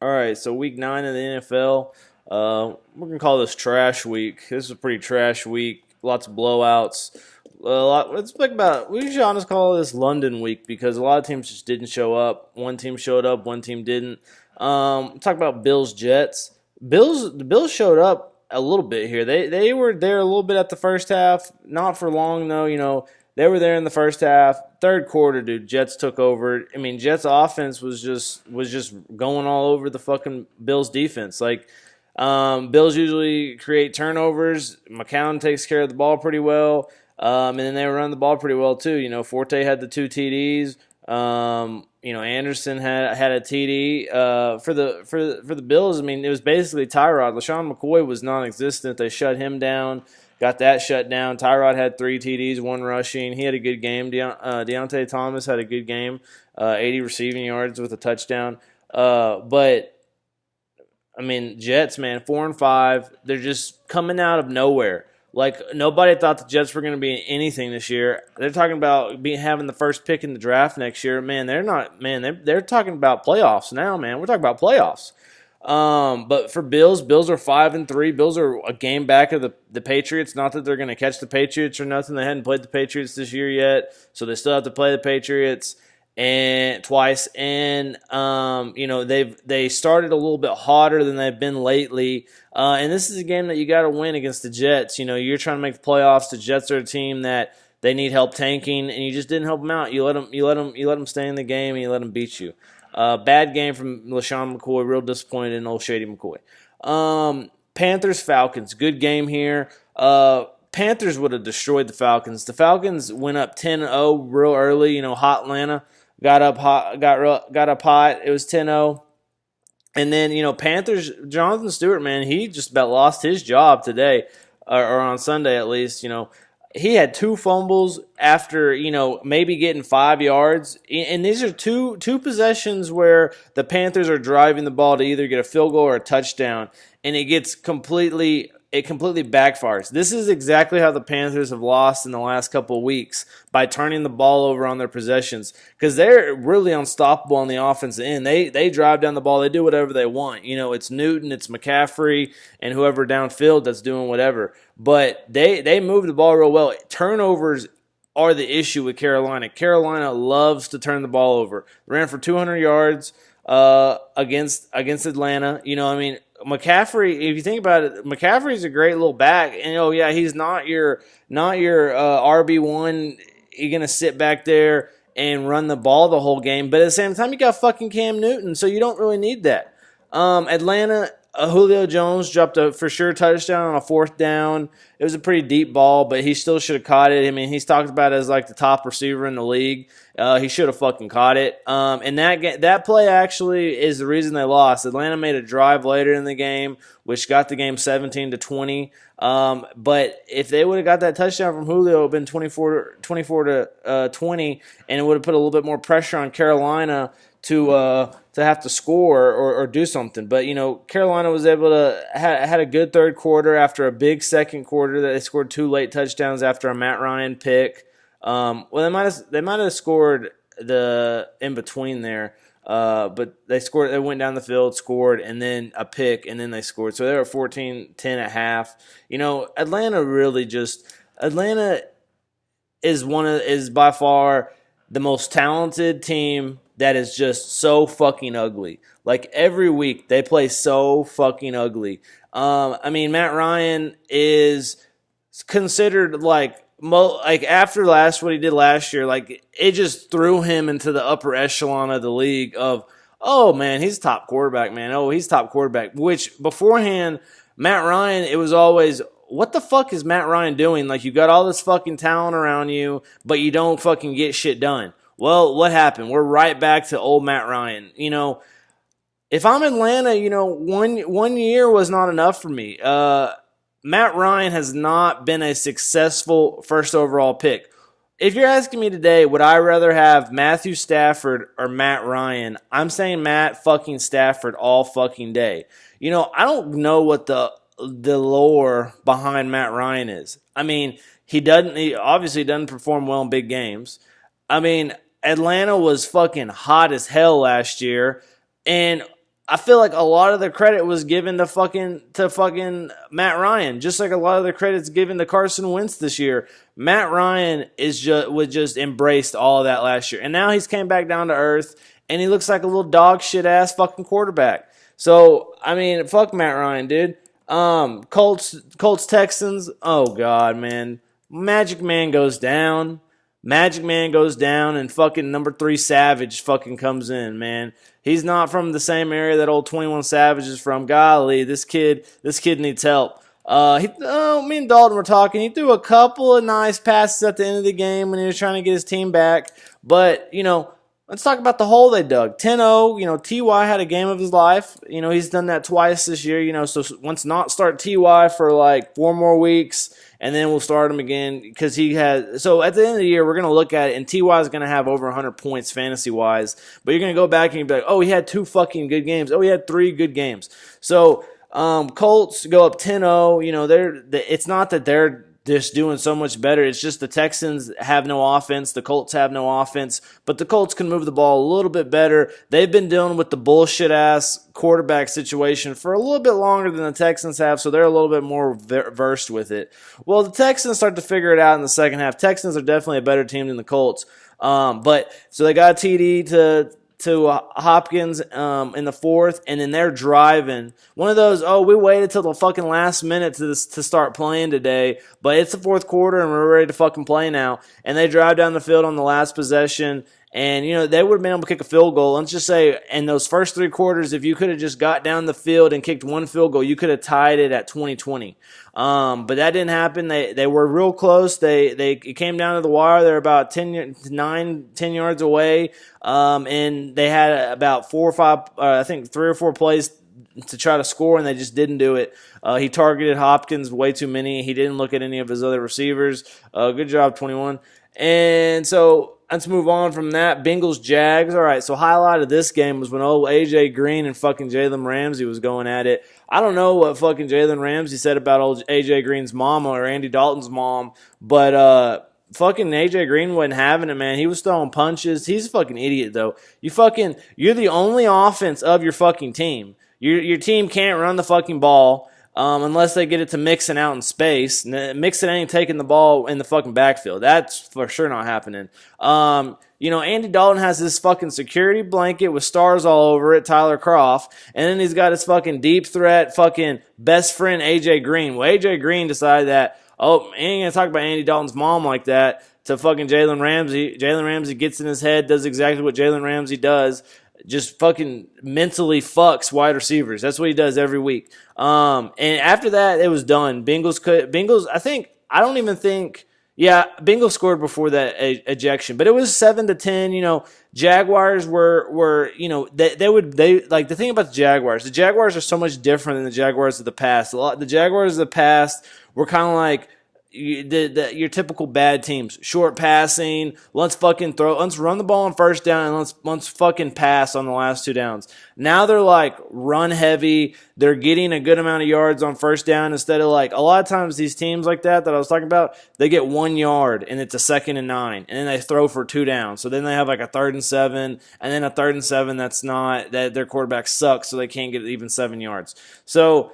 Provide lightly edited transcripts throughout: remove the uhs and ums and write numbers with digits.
All right, so week 9 of the NFL. We're gonna call this trash week. This is a pretty trash week. Lots of blowouts. Let's think about. We should honestly call this London week because a lot of teams just didn't show up. One team showed up, one team didn't. Talk about Bills Jets. The Bills showed up a little bit here. They were there a little bit at the first half, not for long though. They were there in the first half. Third quarter, dude, Jets took over. I mean, Jets offense was just going all over the fucking Bills defense. Bills usually create turnovers. McCown takes care of the ball pretty well. And then they run the ball pretty well too. Forte had the 2 TDs. Anderson had a TD for the Bills. I mean, it was basically Tyrod. LaShawn McCoy was non-existent. They shut him down. Got that shut down. Tyrod had 3 TDs, 1 rushing. He had a good game. Deontay Thomas had a good game, 80 receiving yards with a touchdown. But I mean, Jets, man, 4-5. They're just coming out of nowhere. Like, nobody thought the Jets were going to be anything this year. They're talking about having the first pick in the draft next year. Man, they're not. Man, they're talking about playoffs now. Man, we're talking about playoffs. But for Bills are 5-3. Bills are a game back of the Patriots. Not that they're going to catch the Patriots or nothing. They hadn't played the Patriots this year yet, so they still have to play the Patriots and twice. And they started a little bit hotter than they've been lately. And this is a game that you got to win against the Jets. You're trying to make the playoffs. The Jets are a team that they need help tanking, and you just didn't help them out. You let them stay in the game, and you let them beat you. Bad game from LaShawn McCoy. Real disappointed in old Shady McCoy. Panthers, Falcons. Good game here. Panthers would have destroyed the Falcons. The Falcons went up 10-0 real early. Hot Atlanta got up hot. It was 10-0. And then, Panthers, Jonathan Stewart, man, he just about lost his job today, or on Sunday at least. He had 2 fumbles after, maybe getting 5 yards. And these are two possessions where the Panthers are driving the ball to either get a field goal or a touchdown. And it completely backfires. This is exactly how the Panthers have lost in the last couple of weeks, by turning the ball over on their possessions, because they're really unstoppable on the offensive end. They drive down the ball. They do whatever they want. It's Newton, it's McCaffrey, and whoever downfield that's doing whatever. But they move the ball real well. Turnovers are the issue with Carolina. Carolina loves to turn the ball over. Ran for 200 yards against Atlanta. McCaffrey, if you think about it, McCaffrey's a great little back, and he's not your RB1. You're gonna sit back there and run the ball the whole game, but at the same time, you got fucking Cam Newton, so you don't really need that. Atlanta, Julio Jones dropped a for sure touchdown on a 4th down. It was a pretty deep ball, but he still should have caught it. I mean, he's talked about as like the top receiver in the league. He should have fucking caught it. And that play actually is the reason they lost. Atlanta made a drive later in the game, which got the game 17-20. But if they would have got that touchdown from Julio, it would have been 24-20, and it would have put a little bit more pressure on Carolina to have to score or do something. But Carolina was able to had a good third quarter after a big second quarter that they scored 2 late touchdowns after a Matt Ryan pick. They might have scored the in between there, but they scored. They went down the field, scored, and then a pick, and then they scored. So they were 14-10 at half. Atlanta is by far the most talented team that is just so fucking ugly. Like, every week they play so fucking ugly. Matt Ryan is considered like after what he did last year, like, it just threw him into the upper echelon of the league of, oh man, he's top quarterback, man. Oh, he's top quarterback. Which beforehand, Matt Ryan, it was always, what the fuck is Matt Ryan doing? Like, you got all this fucking talent around you, but you don't fucking get shit done. Well, what happened? We're right back to old Matt Ryan. If I'm Atlanta, one year was not enough for me. Matt Ryan has not been a successful first overall pick. If you're asking me today, would I rather have Matthew Stafford or Matt Ryan? I'm saying Matt fucking Stafford all fucking day. I don't know what the lore behind Matt Ryan is. He obviously doesn't perform well in big games. Atlanta was fucking hot as hell last year, and I feel like a lot of the credit was given to fucking Matt Ryan, just like a lot of the credit's given to Carson Wentz this year. Matt Ryan was just embraced all of that last year, and now he's came back down to earth, and he looks like a little dog shit ass fucking quarterback. So I mean, fuck Matt Ryan, dude. Colts Texans. Oh god, man. Magic Man goes down. And fucking number 3 Savage fucking comes in, man. He's not from the same area that old 21 Savage is from. Golly, this kid needs help. Me and Dalton were talking. He threw a couple of nice passes at the end of the game when he was trying to get his team back. But, let's talk about the hole they dug. 10-0, T.Y. had a game of his life. He's done that twice this year, so once not start T.Y. for like 4 more weeks, and then we'll start him again because he has. So at the end of the year, we're going to look at it, and T.Y. is going to have over 100 points fantasy-wise. But you're going to go back and be like, oh, he had 2 fucking good games. Oh, he had 3 good games. So Colts go up 10-0. It's not that they're just doing so much better. It's just the Texans have no offense. The Colts have no offense. But the Colts can move the ball a little bit better. They've been dealing with the bullshit-ass quarterback situation for a little bit longer than the Texans have, so they're a little bit more versed with it. Well, the Texans start to figure it out in the second half. Texans are definitely a better team than the Colts. So they got TD to Hopkins in the fourth, and then they're driving. One of those, we waited till the fucking last minute to start playing today, but it's the fourth quarter and we're ready to fucking play now. And they drive down the field on the last possession, and they would have been able to kick a field goal. Let's just say in those first 3 quarters, if you could have just got down the field and kicked 1 field goal, you could have tied it at 20-20. But that didn't happen. They were real close. It came down to the wire. They're about 10 yards away. And they had about 4 or 5, I think 3 or 4 plays to try to score, and they just didn't do it. He targeted Hopkins way too many. He didn't look at any of his other receivers. Good job, 21. And so let's move on from that. Bengals, Jags. All right, so highlight of this game was when old A.J. Green and fucking Jalen Ramsey was going at it. I don't know what fucking Jalen Ramsey said about old A.J. Green's mom or Andy Dalton's mom, but fucking A.J. Green wasn't having it, man. He was throwing punches. He's a fucking idiot, though. You're the only offense of your fucking team. Your team can't run the fucking ball unless they get it to Mixon out in space. Mixon ain't taking the ball in the fucking backfield. That's for sure not happening. Andy Dalton has this fucking security blanket with stars all over it, Tyler Kroft, and then he's got his fucking deep threat fucking best friend, A.J. Green. Well, A.J. Green decided that, he ain't going to talk about Andy Dalton's mom like that to fucking Jalen Ramsey. Jalen Ramsey gets in his head, does exactly what Jalen Ramsey does, just fucking mentally fucks wide receivers. That's what he does every week. And after that, it was done. Bengals, Bengals scored before that ejection, but it was 7-10. Jaguars were the thing about the Jaguars are so much different than the Jaguars of the past. The Jaguars of the past were kind of like your typical bad teams. Short passing, let's run the ball on first down, and let's fucking pass on the last 2 downs. Now they're like run heavy. They're getting a good amount of yards on first down instead of like a lot of times these teams like that I was talking about, they get 1 yard and it's a 2nd and 9, and then they throw for 2 downs. So then they have like a 3rd and 7, and then a 3rd and 7 that their quarterback sucks, so they can't get even 7 yards. So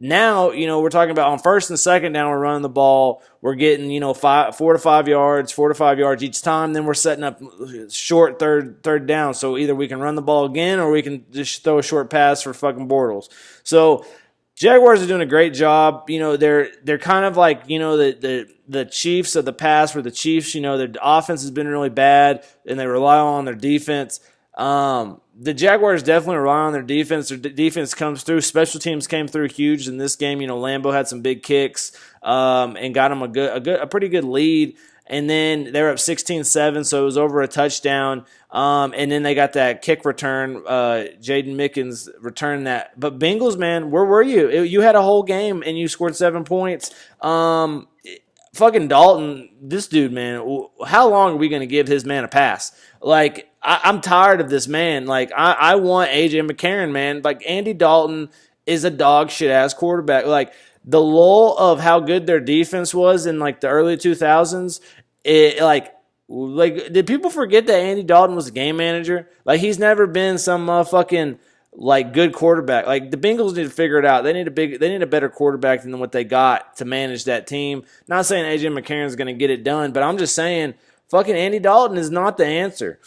now, we're talking about on 1st and 2nd down, we're running the ball. We're getting, 4 to 5 yards each time. Then we're setting up short third down. So either we can run the ball again or we can just throw a short pass for fucking Bortles. So Jaguars are doing a great job. They're kind of like, the Chiefs of the past where the Chiefs, their offense has been really bad and they rely on their defense. The Jaguars definitely rely on their defense. Their defense comes through. Special teams came through huge in this game. Lambeau had some big kicks and got them a pretty good lead. And then they were up 16-7, so it was over a touchdown. And then they got that kick return. Jaden Mickens returned that. But Bengals, man, where were you? You had a whole game and you scored 7 points. Fucking Dalton, this dude, man, how long are we going to give his man a pass? Like, I'm tired of this man. Like, I want A.J. McCarron, man. Like, Andy Dalton is a dog shit-ass quarterback. Like, the lull of how good their defense was in, like, the early 2000s, did people forget that Andy Dalton was a game manager? Like, he's never been some fucking like good quarterback. Like the Bengals need to figure it out. They need a better quarterback than what they got to manage that team. Not saying AJ McCarron is going to get it done, but I'm just saying fucking Andy Dalton is not the answer.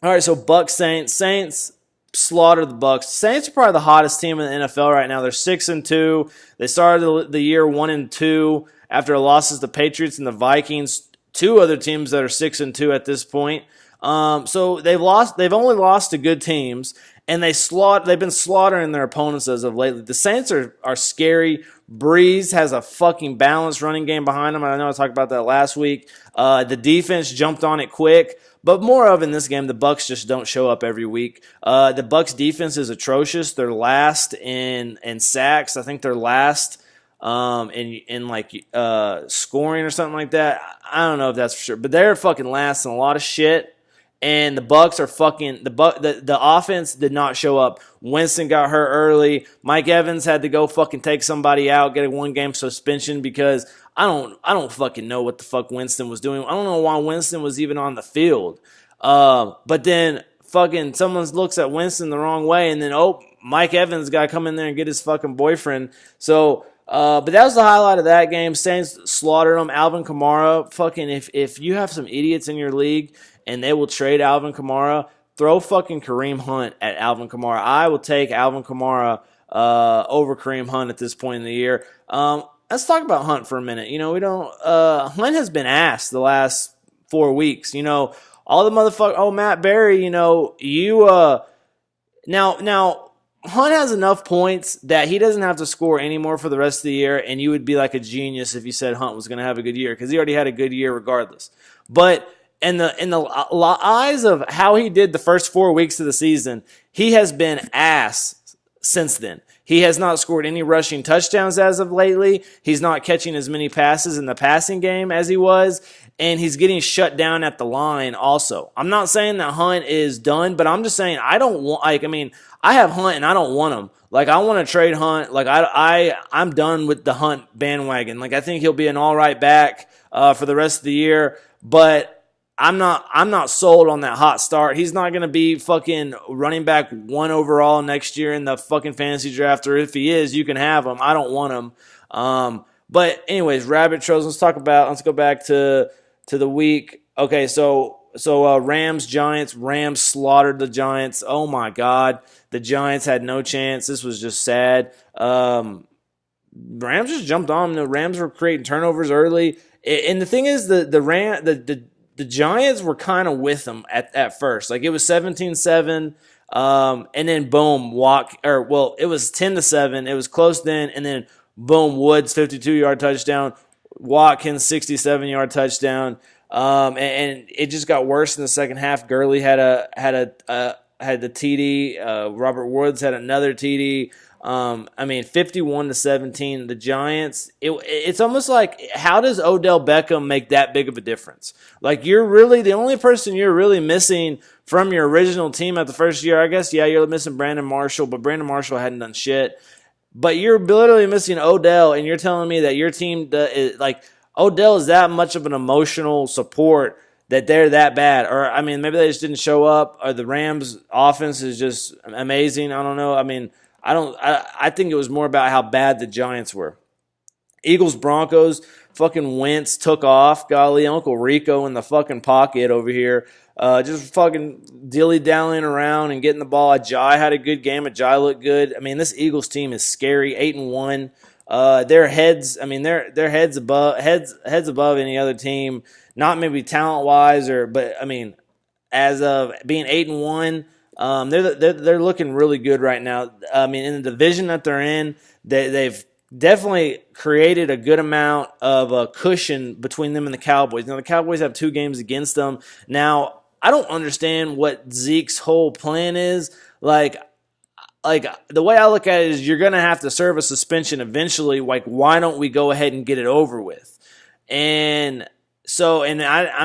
All right, so Bucks Saints slaughtered the Bucks. Saints are probably the hottest team in the NFL right now. They're 6-2. They started the year 1-2 after losses to the Patriots and the Vikings. Two other teams that are 6-2 at this point. So they've only lost to good teams, and they've been slaughtering their opponents as of lately. The Saints are scary. Breeze has a fucking balanced running game behind him. I know I talked about that last week. The defense jumped on it quick. But more of in this game, the Bucks just don't show up every week. The Bucks defense is atrocious. They're last in sacks. I think they're last in scoring or something like that. I don't know if that's for sure, but they're fucking last in a lot of shit. And the Bucks are fucking the offense did not show up. Winston got hurt early. Mike Evans had to go fucking take somebody out, get a 1-game suspension because I don't fucking know what the fuck Winston was doing. I don't know why Winston was even on the field. But then fucking someone looks at Winston the wrong way, and then Mike Evans got to come in there and get his fucking boyfriend. So. But that was the highlight of that game. Saints slaughtered them. Alvin Kamara, fucking if you have some idiots in your league and they will trade Alvin Kamara, throw fucking Kareem Hunt at Alvin Kamara. I will take Alvin Kamara over Kareem Hunt at this point in the year. Let's talk about Hunt for a minute. Hunt has been asked the last 4 weeks. All the motherfuckers. Matt Berry. Now. Hunt has enough points that he doesn't have to score anymore for the rest of the year, and you would be like a genius if you said Hunt was going to have a good year because he already had a good year regardless. But in the eyes of how he did the first 4 weeks of the season, he has been ass since then. He has not scored any rushing touchdowns as of lately. He's not catching as many passes in the passing game as he was, and he's getting shut down at the line also. I'm not saying that Hunt is done, but I'm just saying I have Hunt and I don't want him. Like, I want to trade Hunt. Like, I'm done with the Hunt bandwagon. Like, I think he'll be an all right back for the rest of the year, but I'm not sold on that hot start. He's not going to be fucking running back 1 overall next year in the fucking fantasy draft, or if he is, you can have him. I don't want him. But anyways, rabbit trails. Let's go back to the week. Okay, so Rams Giants. Rams slaughtered the Giants. Oh my God, the Giants had no chance. This was just sad. Rams just jumped on them. The Rams were creating turnovers early, and the thing is, the Giants were kind of with them at first. Like, it was 17-7, and then boom, it was 10-7. It was close then, and then boom, Woods 52-yard touchdown, Watkins 67-yard touchdown, and it just got worse in the second half. Gurley had the TD. Robert Woods had another TD. 51-17. The Giants. It's almost like, how does Odell Beckham make that big of a difference? Like, you're really the only person you're really missing from your original team at the first year. I guess, yeah, you're missing Brandon Marshall, but Brandon Marshall hadn't done shit. But you're literally missing Odell, and you're telling me that your team Odell is that much of an emotional support that they're that bad. Or, maybe they just didn't show up, or the Rams offense is just amazing. I don't know. I think it was more about how bad the Giants were. Eagles, Broncos, fucking Wentz took off. Golly, Uncle Rico in the fucking pocket over here. Just fucking dilly-dallying around and getting the ball. Ajay had a good game. Ajay looked good. This Eagles team is scary. 8-1. Their heads, they're heads above any other team. Not maybe talent-wise, but as of being 8-1, they're looking really good right now. In the division that they're in, they've definitely created a good amount of a cushion between them and the Cowboys. Now, the Cowboys have 2 games against them. Now, I don't understand what Zeke's whole plan is. Like the way I look at it is, you're going to have to serve a suspension eventually. Like, why don't we go ahead and get it over with? And so,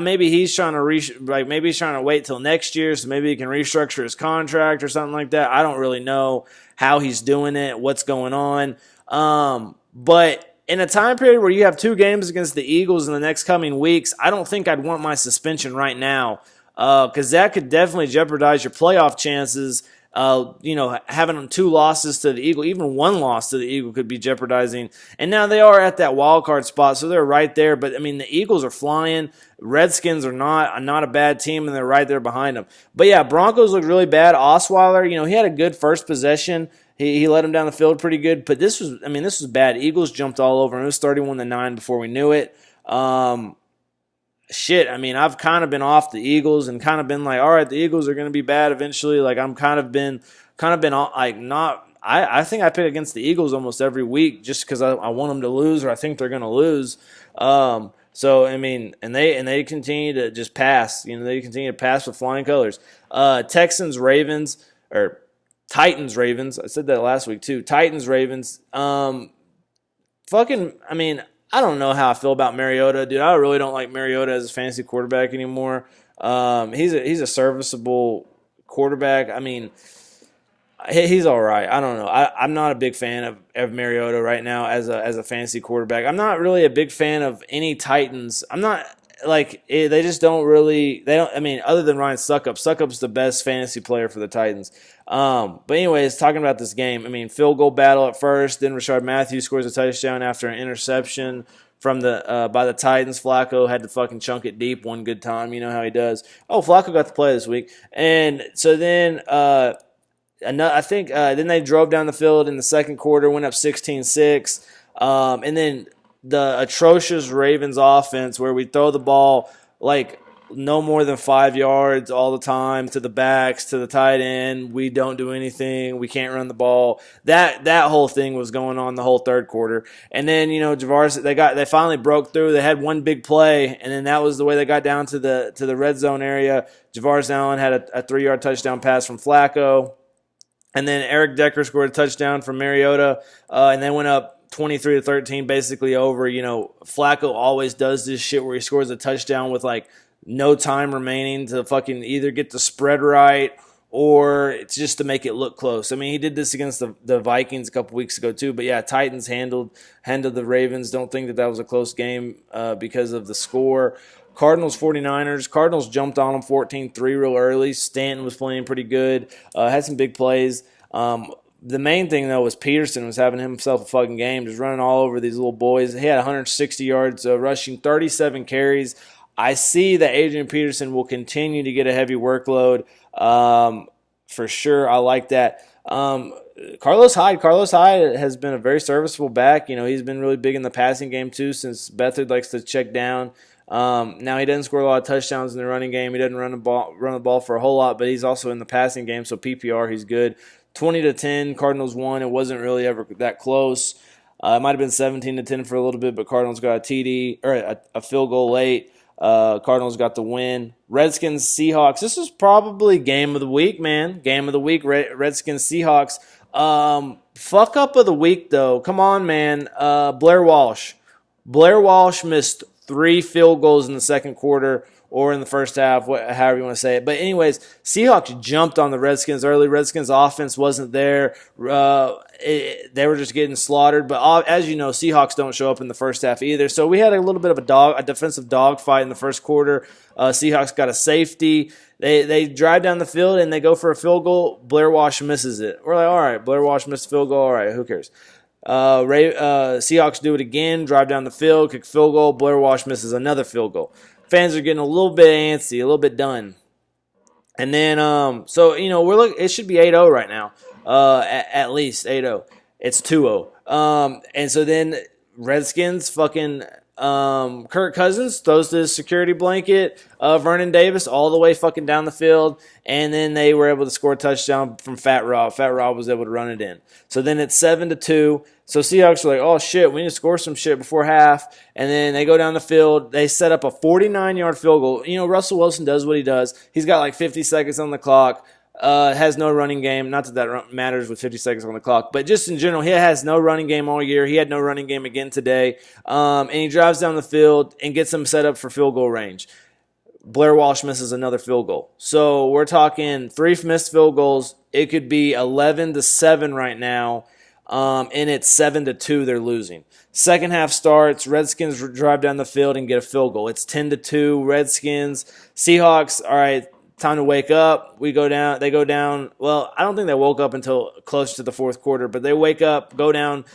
maybe he's trying to maybe he's trying to wait till next year, so maybe he can restructure his contract or something like that. I don't really know how he's doing it, what's going on. But in a time period where you have 2 games against the Eagles in the next coming weeks, I don't think I'd want my suspension right now, because that could definitely jeopardize your playoff chances. Having 2 losses to the Eagle, even 1 loss to the Eagle could be jeopardizing. And now they are at that wild card spot, so they're right there. But, I mean, the Eagles are flying. Redskins are not a bad team, and they're right there behind them. But, yeah, Broncos look really bad. Osweiler, he had a good first possession. He let him down the field pretty good. But this was bad. Eagles jumped all over him. It was 31-9 before we knew it. I've kind of been off the Eagles and kind of been like, all right, the Eagles are going to be bad eventually. Like, I'm kind of been like not. I think I pick against the Eagles almost every week just because I want them to lose or I think they're going to lose. And they continue to just pass. They continue to pass with flying colors. Texans, Ravens, or Titans, Ravens. I said that last week too. Titans, Ravens. I don't know how I feel about Mariota, dude. I really don't like Mariota as a fantasy quarterback anymore. He's a serviceable quarterback. I mean, he's all right. I don't know. I'm not a big fan of Mariota right now as a fantasy quarterback. I'm not really a big fan of any Titans. I'm not like they just don't really. They don't. I mean, other than Ryan Suckup, Succup's the best fantasy player for the Titans. But anyways, talking about this game, I mean, field goal battle at first. Then Rashard Matthews scores a touchdown after an interception from by the Titans. Flacco had to fucking chunk it deep one good time. You know how he does. Oh, Flacco got to play this week, and so then. Then they drove down the field in the second quarter, went up 16-6. And then the atrocious Ravens offense where we throw the ball like no more than 5 yards all the time to the backs, to the tight end. We don't do anything. We can't run the ball. That whole thing was going on the whole third quarter. And then, Javaris, they finally broke through. They had one big play, and then that was the way they got down to the red zone area. Javaris Allen had a 3-yard touchdown pass from Flacco. And then Eric Decker scored a touchdown from Mariota, and they went up 23-13, basically over. Flacco always does this shit where he scores a touchdown with like no time remaining to fucking either get the spread right or it's just to make it look close. I mean, he did this against the Vikings a couple weeks ago too. But yeah, Titans handled the Ravens. Don't think that was a close game because of the score. Cardinals, 49ers. Cardinals jumped on them 14-3 real early. Stanton was playing pretty good. Had some big plays. The main thing, though, was Peterson was having himself a fucking game, just running all over these little boys. He had 160 yards rushing, 37 carries. I see that Adrian Peterson will continue to get a heavy workload for sure. I like that. Carlos Hyde has been a very serviceable back. He's been really big in the passing game, too, since Beathard likes to check down. Now he doesn't score a lot of touchdowns in the running game. He doesn't run the ball for a whole lot, but he's also in the passing game. So PPR, he's good. 20-10, Cardinals won. It wasn't really ever that close. It might have been 17-10 for a little bit, but Cardinals got a TD or a field goal late. Cardinals got the win. Redskins, Seahawks. This is probably game of the week, man. Game of the week. Redskins, Seahawks. Fuck up of the week though. Come on, man. Blair Walsh. Blair Walsh missed 3 field goals in the second quarter or in the first half, however you want to say it. But anyways, Seahawks jumped on the Redskins early. Redskins offense wasn't there. They were just getting slaughtered. But as you know, Seahawks don't show up in the first half either. So we had a little bit of a defensive dogfight in the first quarter. Seahawks got a safety. They drive down the field and they go for a field goal. Blair Walsh misses it. We're like, all right, Blair Walsh missed a field goal. All right, who cares? Seahawks do it again, drive down the field, kick field goal. Blair Walsh misses another field goal. Fans are getting a little bit antsy, a little bit done. And then, it should be 8-0 right now, at least 8-0. It's 2-0. And so then Redskins fucking Kirk Cousins throws the security blanket of Vernon Davis all the way fucking down the field, and then they were able to score a touchdown from Fat Rob. Fat Rob was able to run it in. So then it's 7-2. So Seahawks are like, oh shit, we need to score some shit before half. And then they go down the field. They set up a 49-yard field goal. Russell Wilson does what he does. He's got like 50 seconds on the clock. Has no running game. Not that matters with 50 seconds on the clock, but just in general, he has no running game all year. He had no running game again today. And he drives down the field and gets them set up for field goal range. Blair Walsh misses another field goal. So we're talking 3 missed field goals. It could be 11-7 right now. And it's 7-2. They're losing. Second half starts. Redskins drive down the field and get a field goal. It's 10-2. Redskins. Seahawks. All right. time to wake up. We go down. They go down. Well, I don't think they woke up until close to the fourth quarter, but they wake up, go down,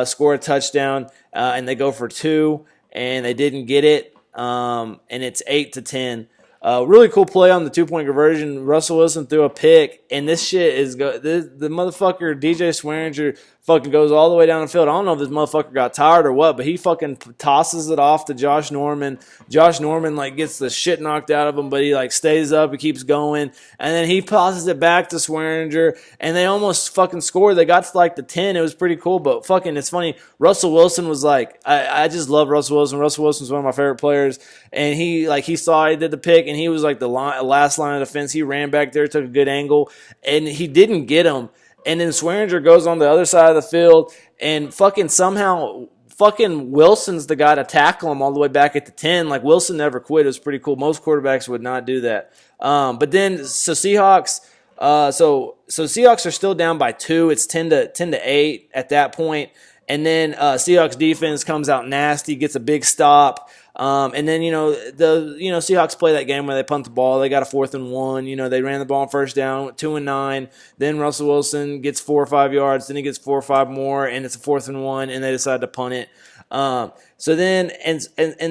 score a touchdown, and they go for 2, and they didn't get it, and it's 8-10. Really cool play on the 2-point conversion. Russell Wilson threw a pick, and this shit is the motherfucker DJ Swearinger fucking goes all the way down the field. I don't know if this motherfucker got tired or what, but he fucking tosses it off to Josh Norman. Josh Norman like gets the shit knocked out of him, but he like stays up, he keeps going, and then he passes it back to Swearinger, and they almost fucking scored. They got to like the 10. It was pretty cool, but fucking it's funny. Russell Wilson was like, I just love Russell Wilson. Russell Wilson's one of my favorite players, and he saw he did the pick, and he was like the last line of defense. He ran back there, took a good angle, and he didn't get him. And then Swearinger goes on the other side of the field, and fucking somehow fucking Wilson's the guy to tackle him all the way back at the 10. Like, Wilson never quit. It was pretty cool. Most quarterbacks would not do that. But then, so Seahawks, so Seahawks are still down by 2. It's 10-8 at that point. And then Seahawks defense comes out nasty, gets a big stop. And then, Seahawks play that game where they punt the ball. They got a 4th and 1. They ran the ball on first down, 2-9. Then Russell Wilson gets 4 or 5 yards. Then he gets 4 or 5 more, and it's a 4th and 1, and they decide to punt it. So then, and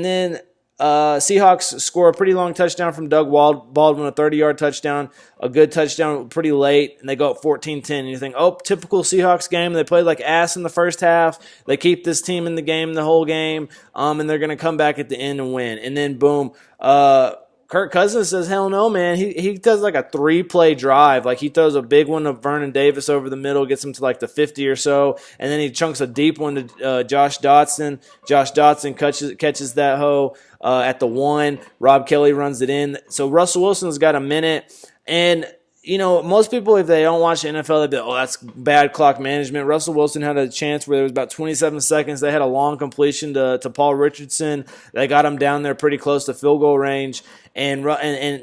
then Seahawks score a pretty long touchdown from Doug Baldwin, a 30-yard touchdown, a good touchdown pretty late, and they go up 14-10. And you think, oh, typical Seahawks game. They played like ass in the first half. They keep this team in the game the whole game, and they're going to come back at the end and win. And then, boom, Kirk Cousins says, hell no, man. He does like a 3-play drive. Like, he throws a big one to Vernon Davis over the middle, gets him to like the 50 or so, and then he chunks a deep one to Josh Dotson. Josh Dotson catches that hoe at the 1. Rob Kelly runs it in. So Russell Wilson's got a minute. And, most people, if they don't watch the NFL, they'd be like, oh, that's bad clock management. Russell Wilson had a chance where there was about 27 seconds. They had a long completion to Paul Richardson. They got him down there pretty close to field goal range. And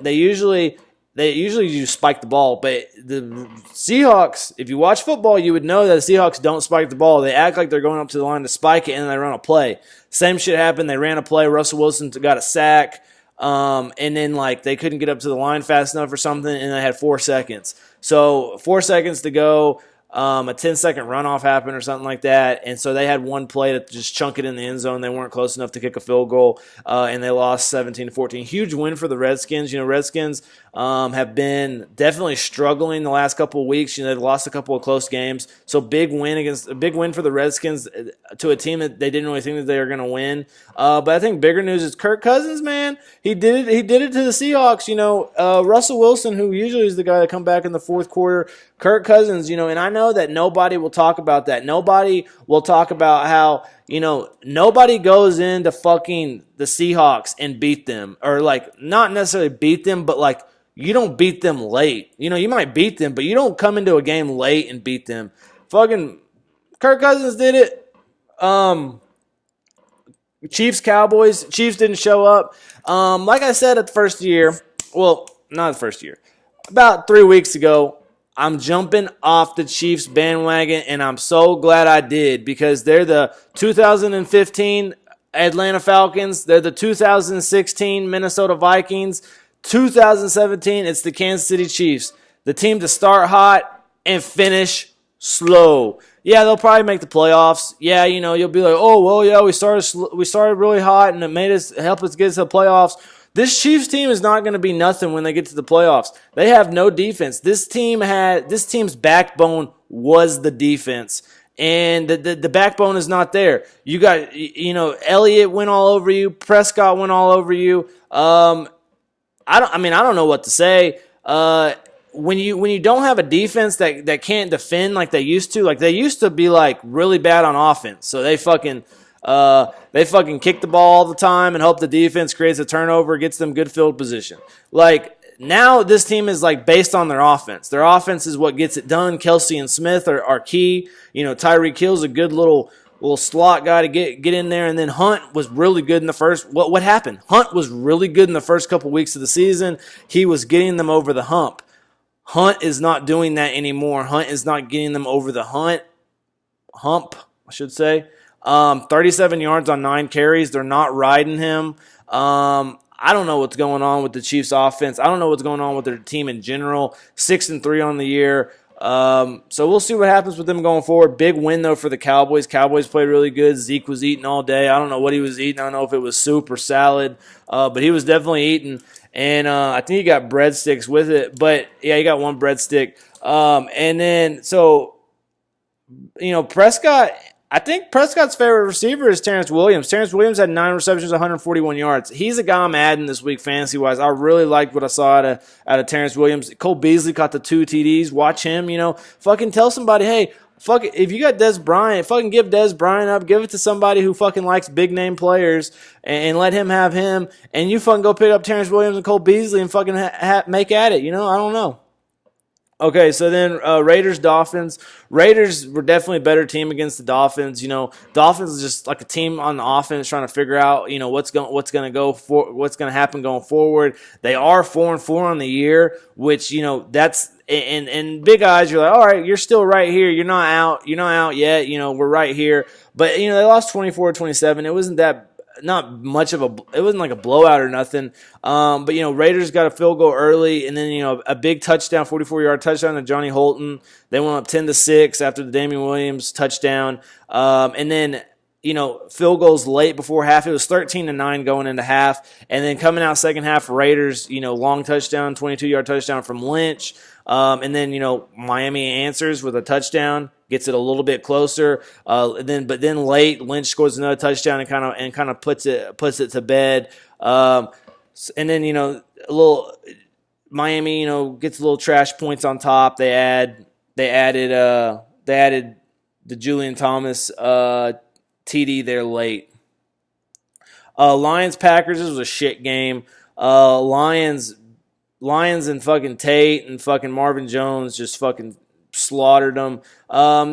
they usually do spike the ball. But the Seahawks, if you watch football, you would know that the Seahawks don't spike the ball. They act like they're going up to the line to spike it, and they run a play. Same shit happened. They ran a play. Russell Wilson got a sack. And then like they couldn't get up to the line fast enough or something, and they had 4 seconds. So 4 seconds to go, a 10-second runoff happened or something like that, and so they had one play to just chunk it in the end zone. They weren't close enough to kick a field goal, and they lost 17-14. Huge win for the Redskins. Redskins have been definitely struggling the last couple of weeks. They've lost a couple of close games, so big win for the Redskins to a team that they didn't really think that they were going to win. But I think bigger news is Kirk Cousins, man. He did it. He did it to the Seahawks. Russell Wilson, who usually is the guy that come back in the fourth quarter. Kirk Cousins, and I know that nobody will talk about that. Nobody will talk about how, nobody goes into fucking the Seahawks and beat them. Or, like, not necessarily beat them, but, like, you don't beat them late. You might beat them, but you don't come into a game late and beat them. Fucking Kirk Cousins did it. Chiefs, Cowboys. Chiefs didn't show up. Like I said at the first year, well, not the first year, about 3 weeks ago, I'm jumping off the Chiefs bandwagon, and I'm so glad I did, because they're the 2015 Atlanta Falcons. They're the 2016 Minnesota Vikings. 2017, it's the Kansas City Chiefs. The team to start hot and finish slow. Yeah, they'll probably make the playoffs. Yeah, you'll be like, oh, well, yeah, we started really hot, and it helped us get to the playoffs. This Chiefs team is not going to be nothing when they get to the playoffs. They have no defense. This team's backbone was the defense, and the backbone is not there. You got, Elliott went all over you. Prescott went all over you. I don't know what to say. When you don't have a defense that can't defend like they used to be like really bad on offense. So they fucking kick the ball all the time and hope the defense creates a turnover, gets them good field position. Like, now this team is like based on their offense. Their offense is what gets it done. Kelsey and Smith are key. Tyreek Hill's a good little slot guy to get in there. And then Hunt was really good in the first. What happened? Hunt was really good in the first couple weeks of the season. He was getting them over the hump. Hunt is not doing that anymore. Hunt is not getting them over the hump, I should say. 37 yards on 9 carries. They're not riding him. I don't know what's going on with the Chiefs offense. I don't know what's going on with their team in general. 6-3 on the year. So we'll see what happens with them going forward. Big win, though, for the Cowboys. Cowboys played really good. Zeke was eating all day. I don't know what he was eating. I don't know if it was soup or salad, but he was definitely eating. And I think he got breadsticks with it. But, yeah, he got one breadstick. And then, so, Prescott – I think Prescott's favorite receiver is Terrence Williams. Terrence Williams had 9 receptions, 141 yards. He's a guy I'm adding this week fantasy-wise. I really liked what I saw out of Terrence Williams. Cole Beasley caught the 2 TDs. Watch him, Fucking tell somebody, hey, fuck it. If you got Dez Bryant, fucking give Dez Bryant up. Give it to somebody who fucking likes big-name players and let him have him. And you fucking go pick up Terrence Williams and Cole Beasley and fucking make at it. I don't know. Okay, so then Raiders-Dolphins. Raiders were definitely a better team against the Dolphins. Dolphins is just like a team on the offense trying to figure out, what's going to happen going forward. They are 4-4 on the year, which that's in big eyes. You're like, all right, you're still right here. You're not out. You're not out yet. We're right here. But they lost 24-27. It wasn't that. Not much of it wasn't like a blowout or nothing. But Raiders got a field goal early, and then a big touchdown, 44-yard touchdown to Johnny Holton. They went up 10-6 after the Damian Williams touchdown. And then field goals late before half. It was 13-9 going into half, and then coming out second half, Raiders long touchdown, 22-yard touchdown from Lynch. And then Miami answers with a touchdown. Gets it a little bit closer, but then late Lynch scores another touchdown and kind of puts it to bed. And then a little Miami gets a little trash points on top. They added the Julian Thomas TD there late. Lions Packers, this was a shit game. Lions and fucking Tate and fucking Marvin Jones just fucking slaughtered them.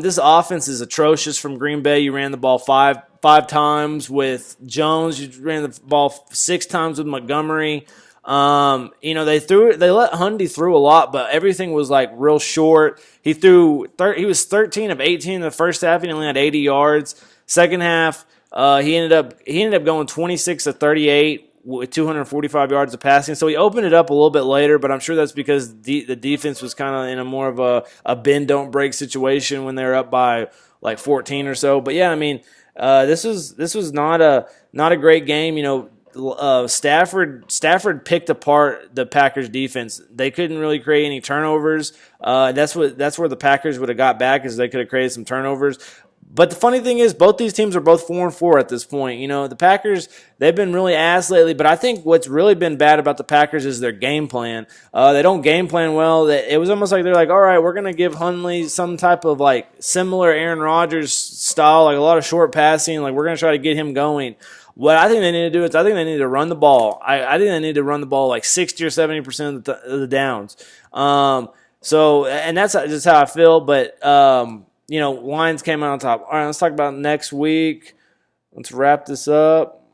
This offense is atrocious from Green Bay. You ran the ball five times with Jones. You ran the ball 6 times with Montgomery. They let Hundy through a lot, but everything was like real short. He was 13 of 18 in the first half. He only had 80 yards. Second half, he ended up going 26 of 38. With 245 yards of passing. So he opened it up a little bit later, but I'm sure that's because the defense was kind of in a more of a bend, don't break situation when they were up by like 14 or so. But yeah, this was not a great game. Stafford picked apart the Packers defense. They couldn't really create any turnovers. That's where the Packers would have got back, is they could have created some turnovers. But the funny thing is, both these teams are both 4-4 at this point. The Packers, they've been really ass lately, but I think what's really been bad about the Packers is their game plan. They don't game plan well. It was almost like they're like, all right, we're going to give Hundley some type of like similar Aaron Rodgers style, like a lot of short passing. Like we're going to try to get him going. What I think they need to do is I think they need to run the ball. I think they need to run the ball like 60 or 70% of the downs. And that's just how I feel, but Lions came out on top. All right, let's talk about next week. Let's wrap it up.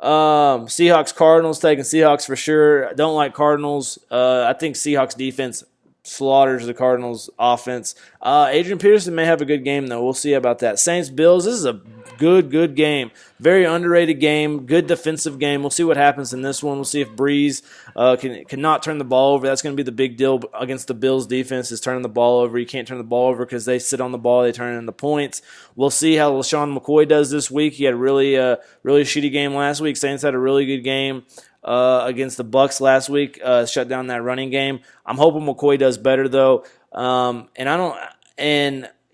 Seahawks, Cardinals, taking Seahawks for sure. I don't like Cardinals. I think Seahawks defense slaughters the Cardinals offense. Adrian Peterson may have a good game, though. We'll see about that. Saints, Bills, this is a good game. Very underrated game. Good defensive game. We'll see what happens in this one. We'll see if Breeze can not turn the ball over. That's going to be the big deal against the Bills defense, is turning the ball over. You can't turn the ball over because they sit on the ball. They turn it into points. We'll see how LaShawn McCoy does this week. He had a really shitty game last week. Saints had a really good game against the Bucks last week. Shut down that running game. I'm hoping McCoy does better, though.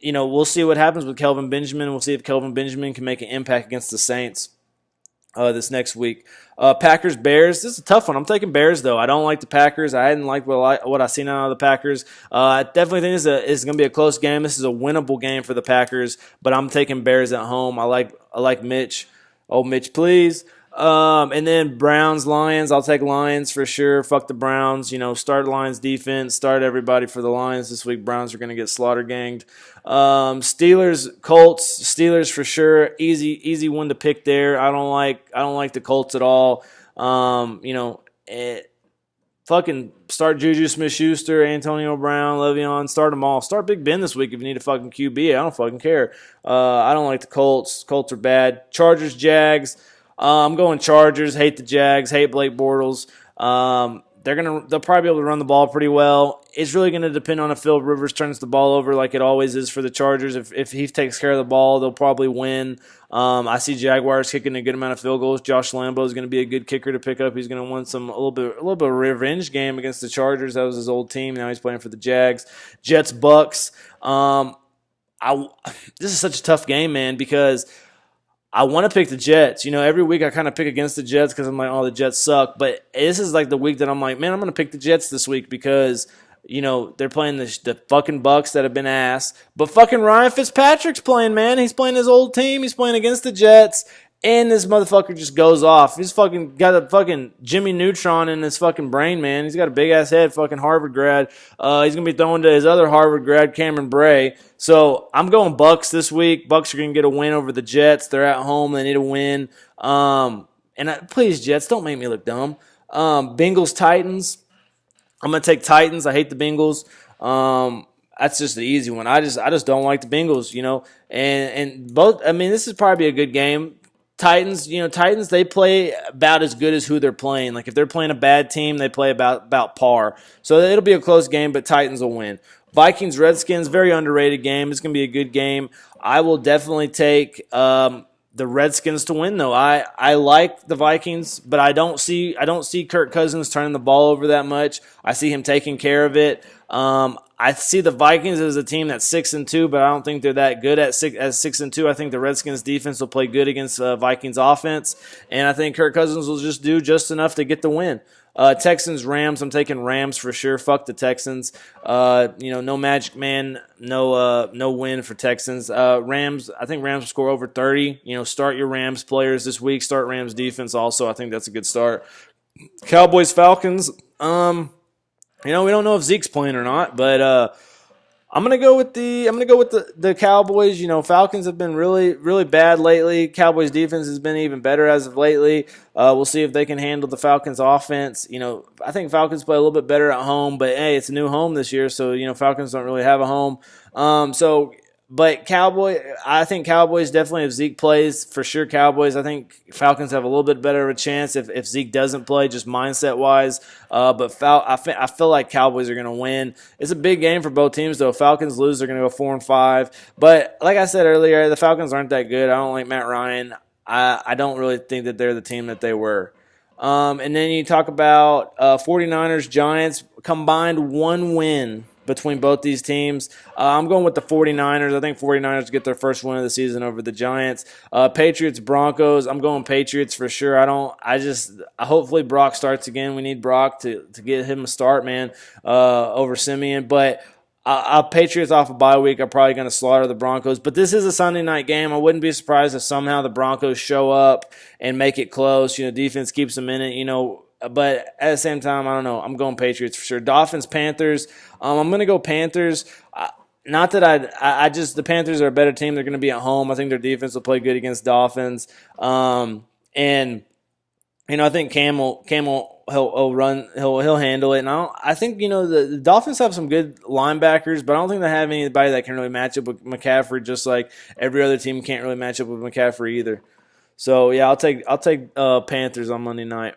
We'll see what happens with Kelvin Benjamin. We'll see if Kelvin Benjamin can make an impact against the Saints this next week. Packers, Bears. This is a tough one. I'm taking Bears, though. I don't like the Packers. I hadn't liked what I've seen out of the Packers. I definitely think it's going to be a close game. This is a winnable game for the Packers, but I'm taking Bears at home. I like Mitch. Oh, Mitch, please. And then Browns, Lions. I'll take Lions for sure. Fuck the Browns. Start Lions defense. Start everybody for the Lions this week. Browns are going to get slaughter ganged. Steelers, Colts. Steelers for sure. Easy one to pick there. I don't like the Colts at all. Fucking start Juju Smith-Schuster, Antonio Brown, Le'Veon. Start them all. Start Big Ben this week if you need a fucking QB. I don't fucking care. I don't like the Colts. Colts are bad. Chargers, Jags. I'm going Chargers. Hate the Jags. Hate Blake Bortles. They'll probably be able to run the ball pretty well. It's really going to depend on if Phil Rivers turns the ball over like it always is for the Chargers. If he takes care of the ball, they'll probably win. I see Jaguars kicking a good amount of field goals. Josh Lambo is going to be a good kicker to pick up. He's going to win a little bit of a revenge game against the Chargers. That was his old team. Now he's playing for the Jags. Jets Bucks. This is such a tough game, man, because I want to pick the Jets. Every week I kind of pick against the Jets because I'm like, oh, the Jets suck. But this is like the week that I'm like, man, I'm going to pick the Jets this week because, they're playing the fucking Bucks that have been ass. But fucking Ryan Fitzpatrick's playing, man. He's playing his old team. He's playing against the Jets. And this motherfucker just goes off. He's fucking got a fucking Jimmy Neutron in his fucking brain, man. He's got a big-ass head, fucking Harvard grad. He's going to be throwing to his other Harvard grad, Cameron Bray. So I'm going Bucks this week. Bucks are going to get a win over the Jets. They're at home. They need a win. Please, Jets, don't make me look dumb. Bengals, Titans. I'm going to take Titans. I hate the Bengals. That's just the easy one. I just don't like the Bengals, And both, this is probably a good game. Titans, they play about as good as who they're playing. Like, if they're playing a bad team, they play about par. So it'll be a close game, but Titans will win. Vikings, Redskins, very underrated game. It's going to be a good game. I will definitely take the Redskins to win, though. I like the Vikings, but I don't see Kirk Cousins turning the ball over that much. I see him taking care of it. I see the Vikings as a team that's 6-2, but I don't think they're that good at 6-2. I think the Redskins defense will play good against Vikings offense, and I think Kirk Cousins will just do just enough to get the win. Texans, Rams. I'm taking Rams for sure. Fuck the Texans. No Magic Man, no win for Texans. Rams. I think Rams will score over 30. Start your Rams players this week. Start Rams defense also. I think that's a good start. Cowboys, Falcons. We don't know if Zeke's playing or not, but I'm gonna go with the Cowboys. Falcons have been really, really bad lately. Cowboys defense has been even better as of lately. We'll see if they can handle the Falcons offense. I think Falcons play a little bit better at home, but hey, it's a new home this year, so Falcons don't really have a home. But I think Cowboys definitely, if Zeke plays, for sure Cowboys. I think Falcons have a little bit better of a chance if Zeke doesn't play, just mindset-wise. I feel like Cowboys are going to win. It's a big game for both teams, though. If Falcons lose, they're going to go 4-5. But like I said earlier, the Falcons aren't that good. I don't like Matt Ryan. I don't really think that they're the team that they were. And then you talk about 49ers, Giants, combined one win between both these teams. I'm going with the 49ers. I think 49ers get their first win of the season over the Giants. Patriots, Broncos. I'm going Patriots for sure. Hopefully Brock starts again. We need Brock to get him a start, man, over Simeon. But Patriots off a bye week are probably going to slaughter the Broncos. But this is a Sunday night game. I wouldn't be surprised if somehow the Broncos show up and make it close. Defense keeps them in it, But at the same time, I don't know. I'm going Patriots for sure. Dolphins, Panthers. I'm going to go Panthers. Not that the Panthers are a better team. They're going to be at home. I think their defense will play good against Dolphins. I think Cam he'll run. He'll handle it. And I think the Dolphins have some good linebackers, but I don't think they have anybody that can really match up with McCaffrey. Just like every other team can't really match up with McCaffrey either. So yeah, I'll take Panthers on Monday night.